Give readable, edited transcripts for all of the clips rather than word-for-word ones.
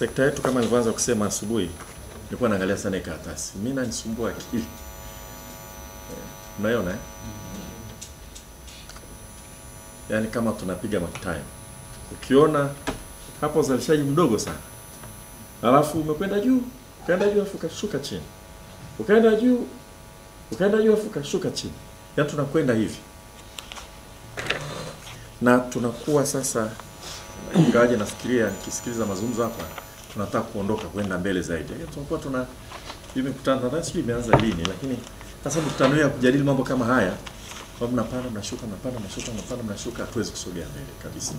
sekta yetu kama nilivyoanza kusema asubuhi, nilikuwa naangalia sana karatasi. Mimi nanisumbua akili. Unaona Yaani kama tunapiga mark time. Ukiona hapo uzalishaji mdogo sana. Alafu umekwenda juu, ukaenda juu afu ukashuka chini. Ukaenda juu afu ukashuka chini. Yaani tunakwenda hivi. Na tunakuwa sasa, ingawaje nafikiria nikisikiliza mazungumzo hapa tunataka kuondoka kwenda mbele zaidi. Yaani tunakuwa tuna imekutana na sisi imeanza lini, lakini sasa mkutano ya kujadili mambo kama haya, sababu mnapanda mnashuka, mnapanda mnashuka, mnapanda mnashuka, hatuwezi kusogea mbele kabisa.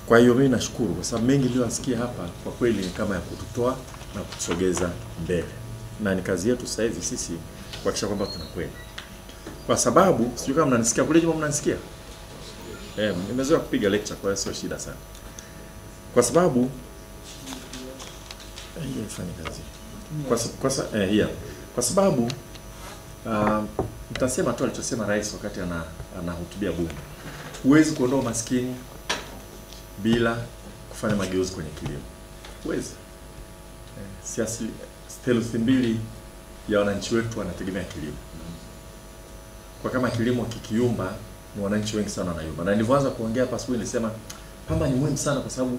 Kwa hiyo mimi nashukuru kwa sababu mengi niliyosikia hapa kwa kweli ni kama ya kututoa na kutusogeza mbele. Na ni kazi yetu sasa hivi sisi kuhakikisha kwamba tunakwenda. Kwa sababu sijui kama mnanisikia kule nyuma, mnanisikia? Nimezoea kupiga lecture kwa hiyo sio shida sana. Kwa sababu hiyo ifanye kazi. Kwa sababu nitasema tu alichosema rais wakati anahutubia bunge. Huwezi kuondoa umaskini bila kufanya mageuzi kwenye kilimo. Huwezi. Siasi theluthi mbili ya wananchi wetu wanategemea kilimo. Kwa kama kilimo kikiumba, ni wananchi wengi sana wanayumba. Na nilivyoanza kuongea hapa asubuhi nilisema pamba ni muhimu sana kwa sababu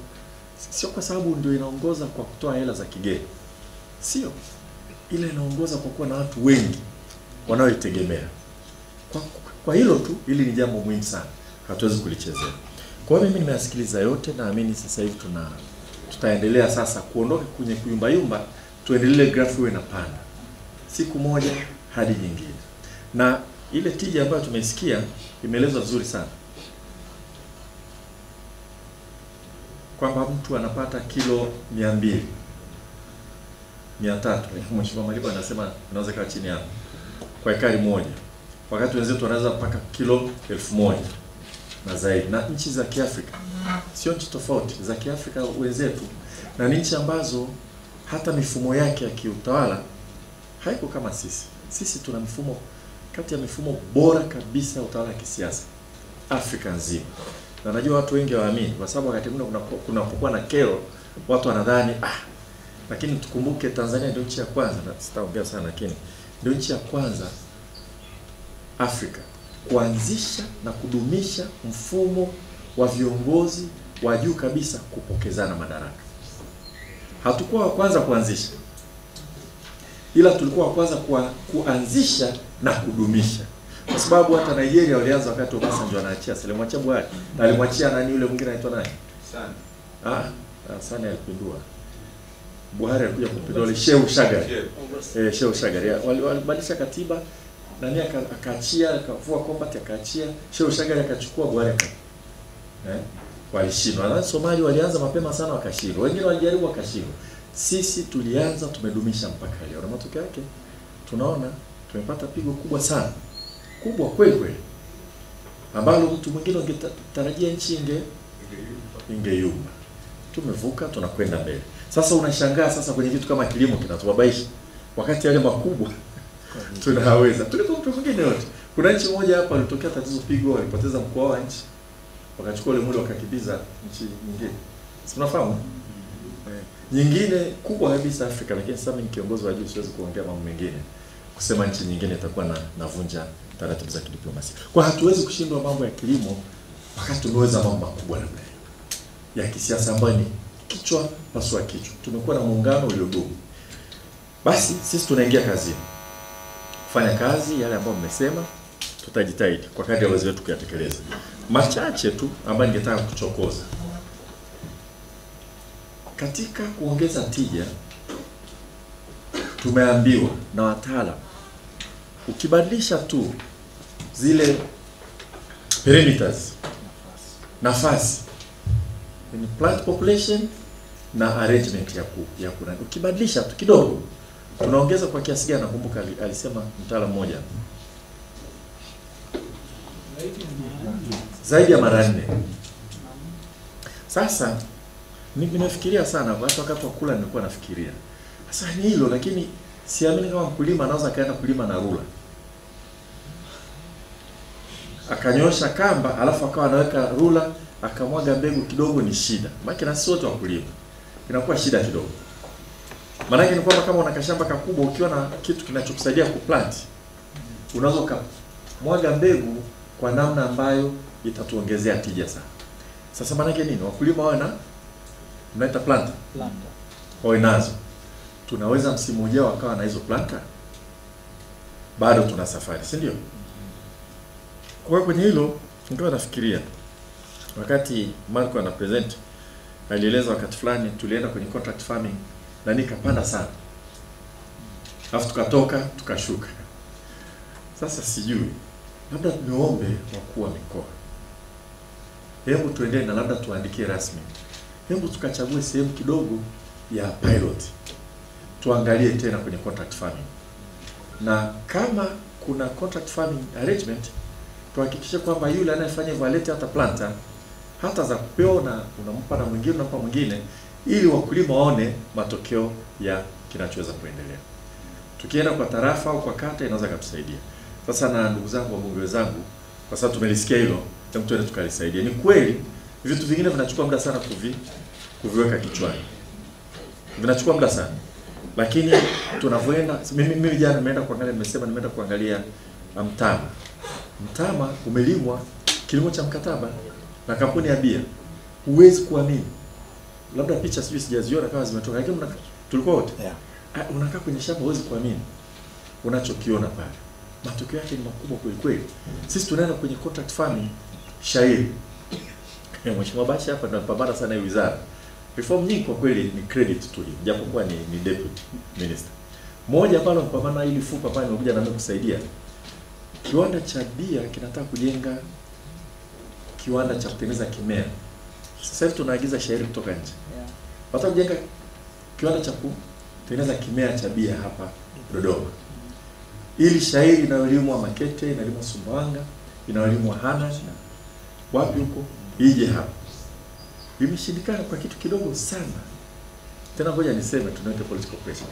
sio kwa sababu ndio inaongoza kwa kutoa hela za kigeni. Sio. Ile inaongoza kwa kuwa na watu wengi wanaoitegemea. Kwa hilo tu, hili ni jambo muhimu sana. Hatuwezi kulichezea. Kwa hiyo mimi nimeyasikiliza yote, naamini sasa hivi tutaendelea sasa kuondoka kwenye kuyumba yumba, tuendelee grafu iwe inapanda. Siku moja hadi nyingine. Na ile tija ambayo tumesikia imeelezwa vizuri sana. Kwamba mtu anapata kilo 200, 300. Mheshimiwa Malipo anasema unaweza kaa chini hapo kwa ekari moja. Wakati wenzetu wanaweza mpaka kilo 1000 na zaidi. Na nchi za Kiafrika sio nchi tofauti, za Kiafrika wenzetu, na nchi ambazo hata mifumo yake ya kiutawala haiko kama sisi. Sisi tuna mifumo kati ya mifumo bora kabisa ya utawala wa kisiasa Afrika nzima. Na najua watu wengi hawaamini kwa sababu wakati mwingine kunapokuwa na kero watu wanadhani lakini tukumbuke Tanzania ndio nchi ya kwanza, na sitaongea sana lakini ndio nchi ya kwanza Afrika kuanzisha na kudumisha mfumo wa viongozi wa juu kabisa kupokezana madaraka. Hatukuwa wa kwanza kuanzisha, ila tulikuwa wa kwanza kuanzisha na kudumisha. Kwa sababu hata Nigeria walianza wakati Obasanjo anaachia, alimwachia Buhari, na alimwachia nani yule mwingine anaitwa nani? Sani alipindua. Buhari alikuja kupindua Shehu Shagari. Shehu Shagari. Walibadilisha katiba, nani akaachia, akavua combat akaachia, Shehu Shagari akachukua Buhari walishindwa. Na Somalia walianza mapema sana wakashindwa. Wengine walijaribu wakashindwa. Sisi tulianza tumedumisha mpaka leo. Na matokeo yake tunaona tumepata pigo kubwa sana. Kubwa kweli kweli. Ambalo mtu mwingine angetarajia nchi ingeyumba. Tumevuka, tunakwenda mbele. Sasa unashangaa sasa kwenye vitu kama kilimo kinatubabaisha. Wakati yale makubwa tunaweza. Tulikuwa mtu mwingine yote. Kuna nchi moja hapa ilitokea tatizo pigo, walipoteza mkoa wa nchi. Wakachukua ile muda wakakimbiza nchi nyingine. Si unafahamu? Nyingine kubwa kabisa Afrika, lakini sasa mimi kiongozi wa juu siwezi kuongea mambo mengine. Kusema nchi nyingine itakuwa navunja taratibu za kidiplomasia. Kwa hatuwezi kushindwa mambo ya kilimo wakati tumeweza mambo makubwa namna hiyo. Ya kisiasa ambayo ni kichwa pasua kichwa. Tumekuwa na muungano uliodumu. Basi sisi tunaingia kazini. Kufanya kazi yale ambayo mmesema, tutajitahidi kwa kadri ya uwezo wetu kuyatekeleza. Machache tu ambayo ningetaka kuchokoza. Katika kuongeza tija, tumeambiwa na wataalamu ukibadilisha tu zile perimeters, nafasi in plant population na arrangement ya kuna, ukibadilisha tu kidogo tunaongeza kwa kiasi gani? Nakumbuka alisema mtaalamu mmoja zaidi ya mara 4. Sasa nimefikiria sana wakati wa kula, nilikuwa nafikiria sasa ni hilo, lakini siamini kama mkulima anaweza kaenda kulima na rula akanyosha kamba alafu akawa anaweka rula akamwaga mbegu kidogo, ni shida. Maana na sisi wote wakulima inakuwa shida kidogo. Maana yake ni kwamba kama una kashamba kakubwa, ukiwa na kitu kinachokusaidia kuplant, unaweza kumwaga mbegu kwa namna ambayo itatuongezea tija sana. Sasa maana yake nini? Wakulima wawe na mnaita planter. Wawe nazo. Tunaweza msimu ujao wakawa na hizo planter. Bado tuna safari, si ndio? Kwa hiyo kwenye hilo ndio nafikiria wakati Marco ana present alieleza wakati fulani tulienda kwenye contract farming na nikapanda sana. Alafu tukatoka tukashuka. Sasa sijui, labda niombe wakuu wa mikoa, hebu tuendee na labda tuandikie rasmi, hebu tukachague sehemu kidogo ya pilot, tuangalie tena kwenye contract farming, na kama kuna contract farming arrangement tuhakikishe kwamba yule anayefanya hivyo alete hata planter, hata za kupewa, na unampa na mwingine unampa mwingine, ili wakulima waone matokeo ya kinachoweza kuendelea. Tukienda kwa tarafa au kwa kata inaweza kutusaidia. Sasa na ndugu zangu wabunge wenzangu, kwa sababu tumelisikia hilo, hebu tuende tukalisaidia. Ni kweli vitu vingine vinachukua muda sana kuviweka kichwani. Vinachukua muda sana. Lakini tunavyoenda, mimi jana nimeenda kuangalia mtama. Mtama umelimwa kilimo cha mkataba na kampuni ya bia. Huwezi kuamini. Labda picha sijui sijaziona kama zimetoka, lakini tulikuwa wote. Unakaa kwenye shamba huwezi kuamini unachokiona pale. Matokeo yake ni makubwa kweli kweli. Sisi tunaenda kwenye contract farming shairi. Mheshimiwa Bashe hapa tunapambana sana hiyo wizara. Reform nyingi kwa kweli ni credit tu hii, japokuwa ni deputy minister. Moja pale mpambana ili fupa pale nimekuja na mimi kusaidia. Kiwanda cha bia kinataka kujenga kiwanda cha kutengeneza kimea. Sasa hivi tunaagiza shairi kutoka nje. Wataka kujenga kiwanda cha kutengeneza kimea cha bia hapa Dodoma. Ili shairi inayolimwa Makete, inayolimwa Sumbawanga, inayolimwa Hana, wapi huko, ije hapa. Imeshindikana kwa kitu kidogo sana. Tena ngoja niseme tunaita political pressure.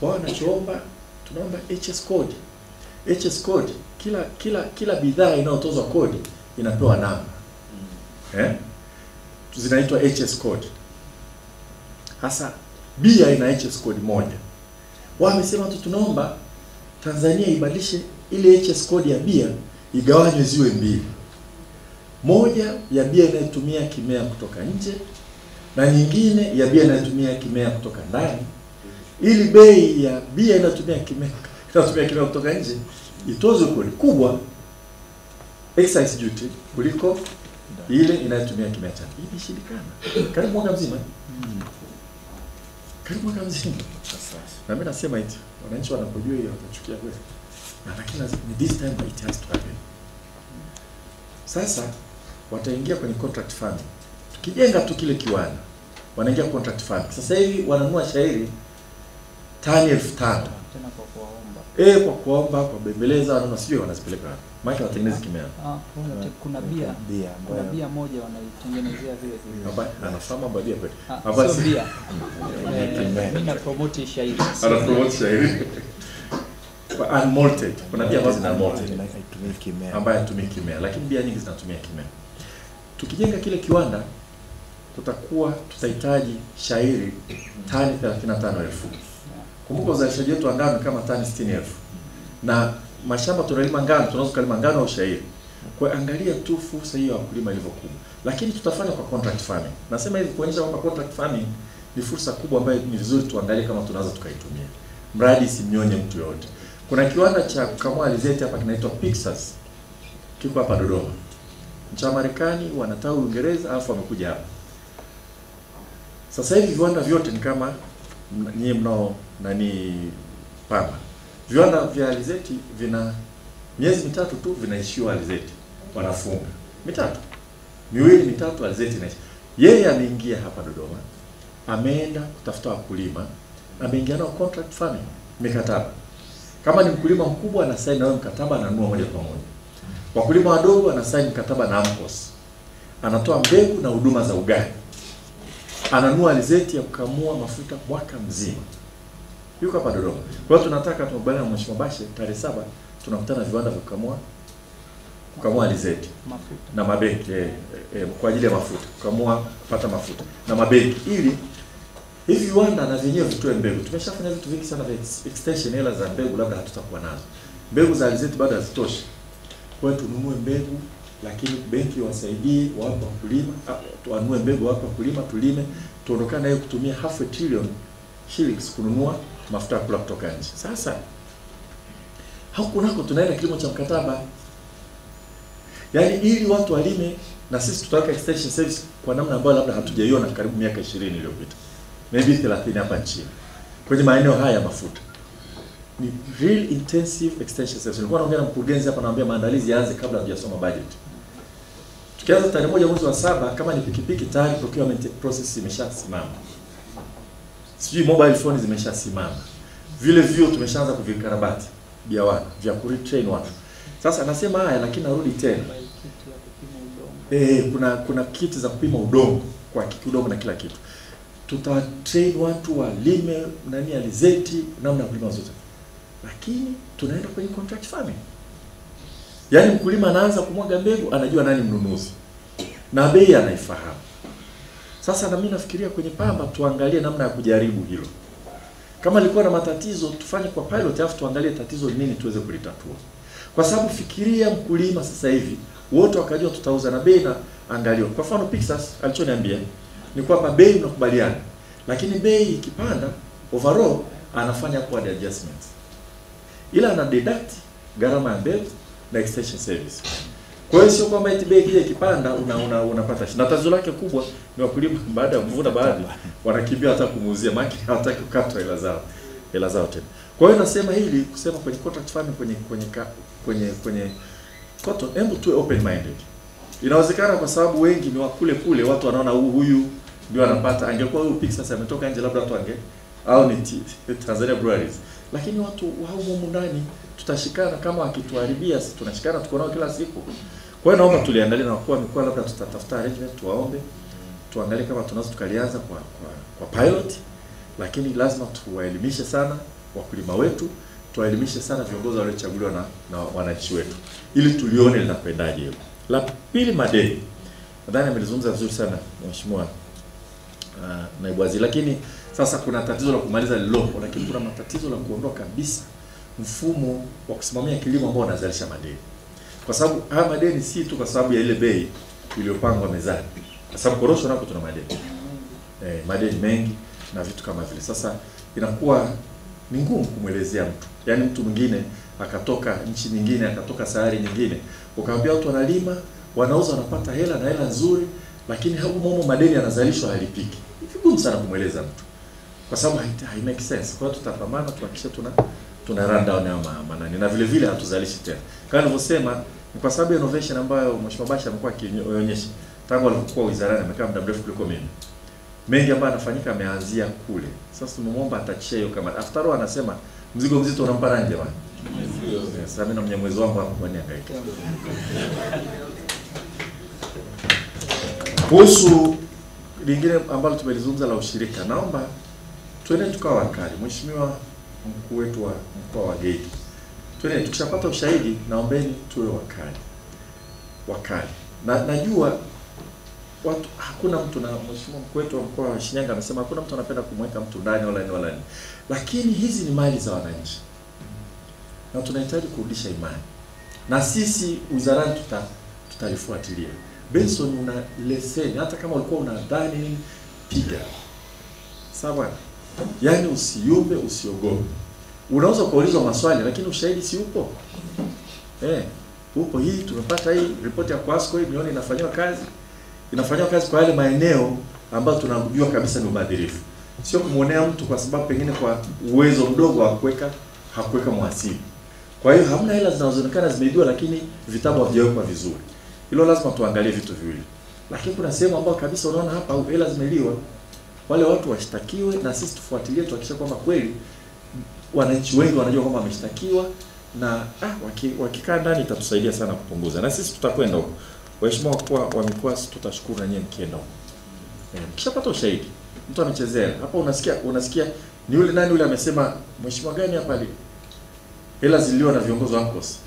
Wao wanachoomba, tunaomba HS code. HS code, kila bidhaa inayotozwa kodi inapewa namba. Zinaitwa HS code. Hasa bia ina HS code moja. Wao wamesema tu tunaomba Tanzania ibadilishe ile HS code ya bia igawanywe ziwe mbili. Moja ya bia inayotumia kimea kutoka nje na nyingine ya bia inayotumia kimea kutoka ndani, ili bei ya bia inayotumia kimea kutoka nje itozwe kodi kubwa, excise duty, kuliko ile inayotumia kimea cha ndani. Imeshindikana karibu mwaka mzima. Karibu mwaka mzima. Na mimi nasema hivi, wananchi wanapojua hiyo watachukia kweli. Lakini this time it has to happen. Sasa wataingia kwenye contract farming. Tukijenga tu kile kiwanda, wanaingia contract farming. Sasa hivi wananunua shairi tani 5,000 tena kwa kuomba. Kwa kuomba, kwa bembeleza, wanaona sio wanazipeleka wapi. Maana watengeneze kimea. Kuna bia moja wanaitengenezea vile vile. Baba anafahamu bia kweli. Baba si bia. Mimi na promote shairi. Ana promote shairi. Unmalted. Kuna bia ambazo zina malted ambayo hatumii kimea, lakini bia nyingi zinatumia kimea. Tukijenge kile kiwanda tutahitaji shairi tani 35,000. Kumbuka uzalishaji wetu wa ngano kama tani 60,000. Na mashamba tunalima ngano, tunaweza kulima ngano au shairi. Kwa angalia tu fursa hiyo ya kulima ilivyo kubwa. Lakini tutafanya kwa contract farming. Nasema hivi kuonyesha kwamba contract farming ni fursa kubwa ambayo ni vizuri tuangalie kama tunaweza tukaitumia. Mradi simnyonye mtu yote. Kuna kiwanda cha kukamua alizeti hapa kinaitwa Pixas. Kiko hapa Dodoma. Ncha Marekani wanatawi Uingereza alafu wamekuja hapa. Sasa hivi viwanda vyote ni kama nyie mnao pamba. Viwanda vya alizeti vina miezi 3 tu vinaishiwa alizeti. Wanafunga. 2-3 alizeti inaisha. Yeye ameingia hapa Dodoma. Ameenda kutafuta wakulima. Ameingia nao contract farming, mikataba. Kama ni mkulima mkubwa anasaini na mkataba, ananunua moja kwa moja. Wakulima wadogo anasaini mkataba na AMCOS. Anatoa mbegu na huduma za ugani. Ananunua alizeti ya kukamua mafuta mwaka mzima. Yuko hapa Dodoma. Kwa hiyo tunataka tumebana na Mheshimiwa Bashe tarehe 7 tunakutana viwanda vya kukamua alizeti na mabenki kwa ajili ya mafuta, kupata mafuta na mabenki, ili Hivi viwanda na vyenyewe vitoe mbegu. Tumeshafanya vitu vingi sana vya extension, hela za mbegu labda hatutakuwa nazo. Mbegu za alizeti bado hazitoshi. Kwa hiyo tununue mbegu, lakini benki wasaidie wape wakulima, tuanue mbegu wape wakulima, tulime, tuondokane nayo kutumia half a trillion shillings kununua mafuta ya kula kutoka nje. Sasa huko tunaenda kilimo cha mkataba. Yaani ili watu walime na sisi tutaweka extension service kwa namna ambayo labda hatujaiona karibu miaka 20 iliyopita. Maybe 30 hapa nchini. Kwenye maeneo haya mafuta. Ni real intensive extension service. Nilikuwa naongea na mkurugenzi hapa, naambia maandalizi yaanze kabla hujasoma budget. Tukianza tarehe 1 mwezi wa 7, kama ni pikipiki tayari procurement process imeshasimama. Sijui mobile phone zimeshasimama. Vile vio tumeshaanza kuvikarabati biawana vya kuretrain watu. Sasa nasema haya lakini narudi tena. Kuna kiti za kupima udongo, kwa kiki udongo na kila kitu. Tutatrain watu walime nani alizeti, namna ya kulima zote. Lakini tunaenda kwenye contract farming. Yaani mkulima anaanza kumwaga mbegu, anajua nani mnunuzi. Na bei anaifahamu. Sasa na mimi nafikiria kwenye pamba tuangalie namna ya kujaribu hilo. Kama lilikuwa na matatizo tufanye kwa pilot, alafu tuangalie tatizo nini tuweze kulitatua. Kwa sababu fikiria mkulima sasa hivi wote wakajua tutauza na bei na angaliwa. Kwa mfano Pixas alichoniambia ni kwamba bei mnakubaliana, lakini bei ikipanda overall anafanya upward adjustments. Ila ana deduct gharama ya mbegu na extension service. Kwa hiyo sio kwamba eti bei kile ikipanda unapata shida. Na tatizo lake kubwa ni wakulima baada ya kuvuna baadhi wanakimbia hata kumuuzia, maana hawataki kukata hela zao tena. Kwa hiyo nasema hili kusema kwenye contract farming kwenye cotton, hebu tuwe open minded. Inawezekana kwa sababu wengi ni wakule kule, watu wanaona huyu ndio anapata. Angekuwa huyu Pixas ametoka nje labda watu au ni Tanzania Breweries. Lakini watu wa humu ndani tutashikana, kama wakituharibia sisi tunashikana, tuko nao kila siku. Kwa hiyo naomba tuliangalie na wakuu mikoa, labda tutatafuta arrangement, tuwaombe tuangalie kama tunaweza tukalianza kwa pilot, lakini lazima tuwaelimishe sana wakulima wetu, tuwaelimishe sana viongozi waliochaguliwa na wananchi wetu ili tulione linakwendaje hilo. La pili, madeni. Nadhani amelizungumza vizuri sana mheshimiwa naibu waziri, lakini sasa kuna tatizo la kumaliza lilopo, lakini kuna matatizo la kuondoa kabisa mfumo wa kusimamia kilimo ambao unazalisha madeni. Kwa sababu haya madeni si tu kwa sababu ya ile bei iliyopangwa mezani. Kwa sababu korosho nako tuna madeni. Madeni mengi na vitu kama vile. Sasa inakuwa ni ngumu kumwelezea mtu. Yaani mtu mwingine akatoka nchi nyingine, akatoka sayari nyingine, ukamwambia watu wanalima, wanauza, wanapata hela na hela nzuri, lakini hapo madeni yanazalishwa halipiki. Ni vigumu sana kumweleza mtu. Kwa sababu hai make sense. Kwa hiyo tutapambana tuhakikishe tuna run down ya manani, na vile vile hatuzalishi tena. Kama nilivyosema, ni kwa sababu innovation ambayo Mheshimiwa Basha amekuwa akionyesha tangu alipokuwa wizarani, amekaa muda mrefu kuliko mimi. Mengi ambayo anafanyika ameanzia kule. Sasa tumemwomba atachie hiyo kama. After all anasema mzigo mzito unampa nani jamani? Sasa mimi na mnyamwezi wangu hapo kwa nini hangaika. Kuhusu lingine ambalo tumelizungumza la ushirika, naomba tuende tukawa wakali. Mheshimiwa mkuu wetu wa mkoa wa Geita, tuende tukishapata ushahidi, naombeni tuwe wakali. Na najua watu, hakuna mtu, na mheshimiwa mkuu wetu wa mkoa wa Shinyanga amesema hakuna mtu anapenda kumweka mtu ndani wala nini. Lakini hizi ni mali za wananchi. Na tunahitaji kurudisha imani. Na sisi wizarani tutalifuatilia. Benson, una leseni, hata kama ulikuwa unadhani nini, piga. Sawa? Yaani usiyumbe, usiogope. Unaweza kuulizwa maswali lakini ushahidi si upo. Upo. Hii tumepata hii ripoti ya Kwasco, hii milioni inafanywa kazi kwa yale maeneo ambayo tunajua kabisa ni ubadhirifu. Sio kumuonea mtu kwa sababu pengine kwa uwezo mdogo hakuweka mhasibu. Kwa hiyo hamna hela zinazoonekana zimeibiwa lakini vitabu havijawekwa vizuri. Hilo lazima tuangalie vitu viwili. Lakini kuna sehemu ambayo kabisa unaona hapa hela zimeliwa. Wale watu washtakiwe na sisi tufuatilie, tuhakikishe kwamba kweli wananchi wengi wanajua kwamba wameshtakiwa, na wakikaa ndani itatusaidia sana kupunguza. Na sisi tutakwenda huko. Waheshimiwa wakuu wa mikoa, tutashukuru na nyinyi mkienda huko. Kishapata ushahidi, mtu amechezea. Hapa unasikia ni yule nani yule amesema mheshimiwa gani hapa ali hela ziliwa na viongozi wa AMCOS.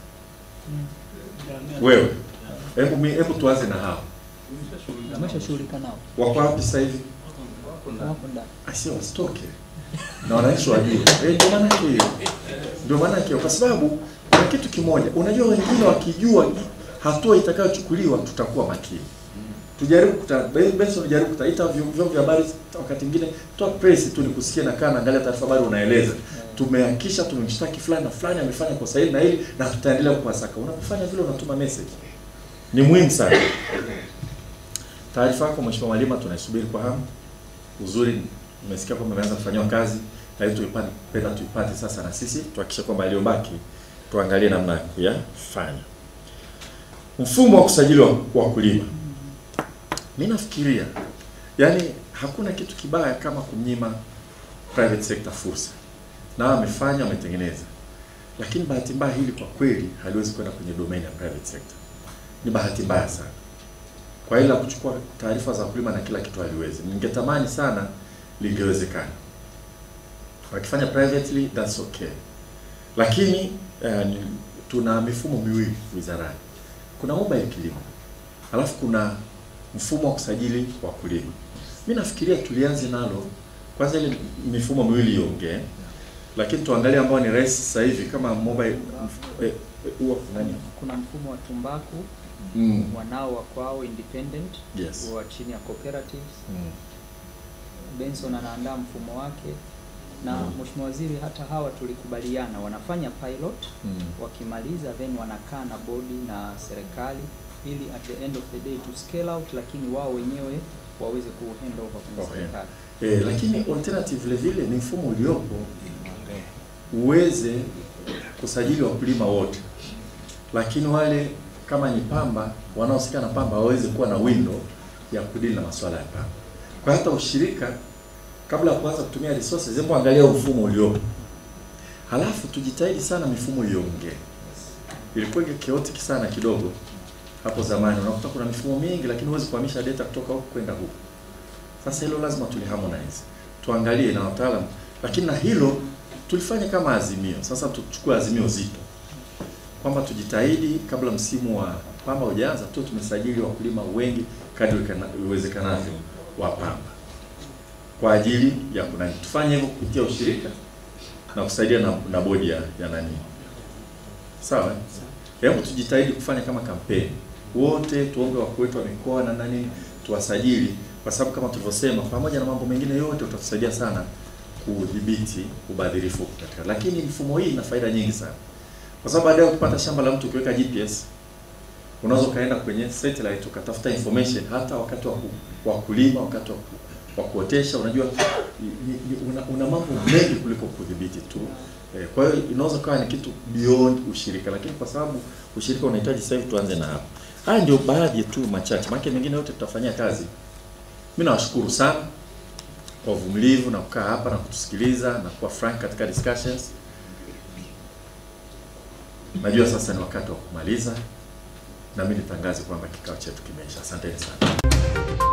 Wewe. Hebu tuanze na hao. Ameshashughulika nao. Wako wapi sasa hivi? Asio wasitoke. Na wananchi wajue. Ndio maana yake kwa sababu kuna kitu kimoja. Unajua wengine wakijua hatua itakayochukuliwa tutakuwa makini. Tujaribu Benson jaribu kutaita vyombo vya habari wakati mwingine toa press tu nikusikie na kana angalia taarifa habari unaeleza. Tumehakisha tumemshtaki fulani na fulani amefanya kosa hili na hili na tutaendelea kuwasaka. Unapofanya vile unatuma message. Ni muhimu sana. Taarifa yako Mheshimiwa Malima tunaisubiri kwa hamu. Uzuri umesikia kwamba imeanza kufanywa kazi na hiyo tuipate sasa na sisi tuhakikishe kwamba aliyobaki tuangalie namna ya kuyafanya. Mfumo wa kusajili wakulima. Mimi nafikiria yani hakuna kitu kibaya kama kumnyima private sector fursa. Na amefanya ametengeneza. Lakini bahati mbaya hili kwa kweli haliwezi kwenda kwenye domain ya private sector. Ni bahati mbaya sana. Kwa ila kuchukua taarifa za wakulima na kila kitu haliwezi. Ningetamani sana lingewezekana. Wakifanya privately that's okay. Lakini tuna mifumo miwili wizarani. Kuna mobile kilimo. Alafu kuna mfumo wa kusajili wakulima. Mimi nafikiria tulianze nalo kwanza ile mifumo miwili iongee. Lakini tuangalie ambao ni rahisi sasa hivi kama mobile nani? Kuna mfumo wa tumbaku wanao wa kwao independent wa chini ya cooperatives. Benson anaandaa mfumo wake na Mheshimiwa Waziri hata hawa tulikubaliana wanafanya pilot wakimaliza then wanakaa na bodi na serikali ili at the end of the day to scale out lakini wao wenyewe waweze ku hand over kwa serikali. Lakini alternative vile vile ni mfumo uliopo uweze kusajili wakulima wote. Lakini wale kama ni pamba wanaohusika na pamba waweze kuwa na window ya kudili na masuala ya pamba. Kwa hata ushirika kabla ya kuanza kutumia resources hebu angalia mfumo uliopo. Halafu tujitahidi sana mifumo iongee. Ilikuwa chaotic sana kidogo hapo zamani. Unakuta kuna mifumo mingi lakini huwezi kuhamisha data kutoka huko kwenda huko. Sasa hilo lazima tuliharmonize. Tuangalie na wataalamu. Lakini na hilo tulifanya kama azimio. Sasa tuchukue azimio zito. Kwamba tujitahidi kabla msimu wa pamba hujaanza tu tumesajili wakulima wengi kadri iwezekanavyo wa pamba. Kwa ajili ya kunani. Tufanye hivyo kupitia ushirika na kusaidia na bodi ya nani. Sawa? Hebu tujitahidi kufanya kama kampeni. Wote tuombe wakuu wetu wa mikoa na nani tuwasajili kwa sababu kama tulivyosema pamoja na mambo mengine yote utatusaidia sana kudhibiti ubadhirifu katika. Lakini mfumo hii ina faida nyingi sana. Kwa sababu baadaye ukipata shamba la mtu ukiweka GPS unaweza kaenda kwenye satellite ukatafuta information hata wakati wa kulima, wakati wa kuotesha, unajua una mambo mengi kuliko kudhibiti tu. Kwa hiyo inaweza kuwa ni kitu beyond ushirika, lakini kwa sababu ushirika unahitaji sasa hivi tuanze na hapo. Haya ndio baadhi tu machache. Maana mengine yote tutafanyia kazi. Mimi nawashukuru sana kwa uvumilivu na kukaa hapa na kutusikiliza na kuwa frank katika discussions. Najua sasa ni wakati wa kumaliza na mimi nitangaze kwamba kikao chetu kimeisha. Asante sana.